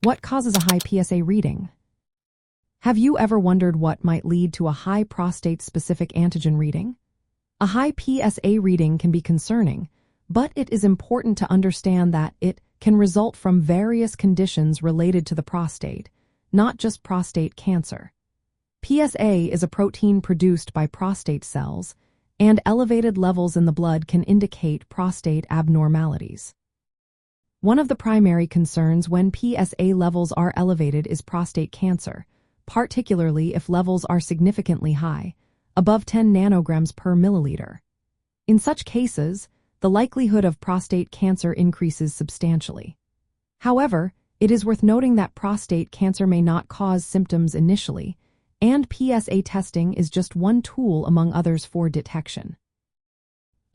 What causes a high PSA reading? Have you ever wondered what might lead to a high prostate-specific antigen reading? A high PSA reading can be concerning, but it is important to understand that it can result from various conditions related to the prostate, not just prostate cancer. PSA is a protein produced by prostate cells, and elevated levels in the blood can indicate prostate abnormalities. One of the primary concerns when PSA levels are elevated is prostate cancer, particularly if levels are significantly high, above 10 nanograms per milliliter. In such cases, the likelihood of prostate cancer increases substantially. However, it is worth noting that prostate cancer may not cause symptoms initially, and PSA testing is just one tool among others for detection.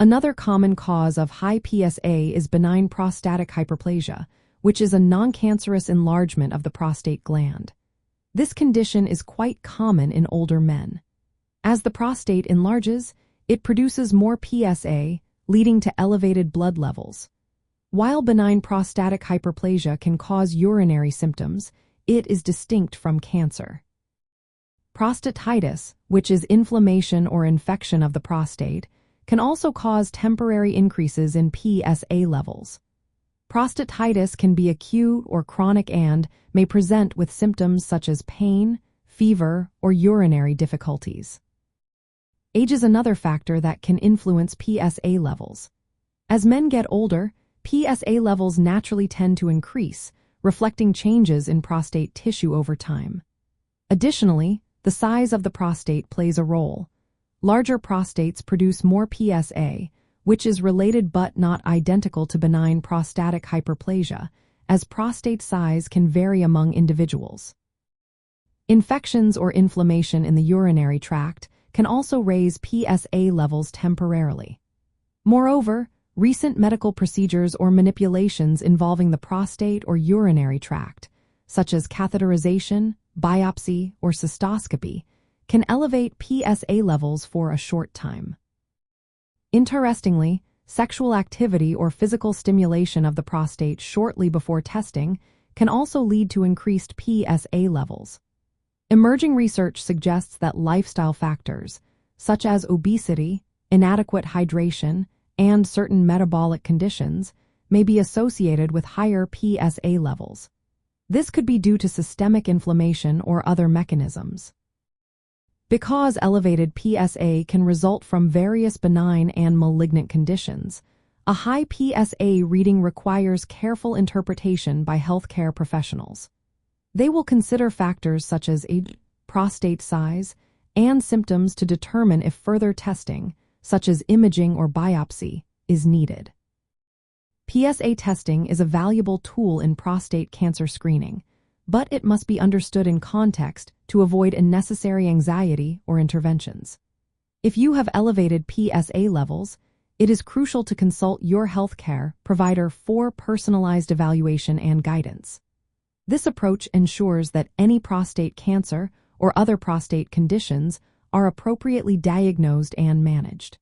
Another common cause of high PSA is benign prostatic hyperplasia, which is a non-cancerous enlargement of the prostate gland. This condition is quite common in older men. As the prostate enlarges, it produces more PSA, leading to elevated blood levels. While benign prostatic hyperplasia can cause urinary symptoms, it is distinct from cancer. Prostatitis, which is inflammation or infection of the prostate, can also cause temporary increases in PSA levels. Prostatitis can be acute or chronic and may present with symptoms such as pain, fever, or urinary difficulties. Age is another factor that can influence PSA levels. As men get older, PSA levels naturally tend to increase, reflecting changes in prostate tissue over time. Additionally, the size of the prostate plays a role. Larger prostates produce more PSA, which is related but not identical to benign prostatic hyperplasia, as prostate size can vary among individuals. Infections or inflammation in the urinary tract can also raise PSA levels temporarily. Moreover, recent medical procedures or manipulations involving the prostate or urinary tract, such as catheterization, biopsy, or cystoscopy, can elevate PSA levels for a short time. Interestingly, sexual activity or physical stimulation of the prostate shortly before testing can also lead to increased PSA levels. Emerging research suggests that lifestyle factors, such as obesity, inadequate hydration, and certain metabolic conditions, may be associated with higher PSA levels. This could be due to systemic inflammation or other mechanisms. Because elevated PSA can result from various benign and malignant conditions, a high PSA reading requires careful interpretation by healthcare professionals. They will consider factors such as age, prostate size, and symptoms to determine if further testing, such as imaging or biopsy, is needed. PSA testing is a valuable tool in prostate cancer screening, but it must be understood in context to avoid unnecessary anxiety or interventions. If you have elevated PSA levels, it is crucial to consult your healthcare provider for personalized evaluation and guidance. This approach ensures that any prostate cancer or other prostate conditions are appropriately diagnosed and managed.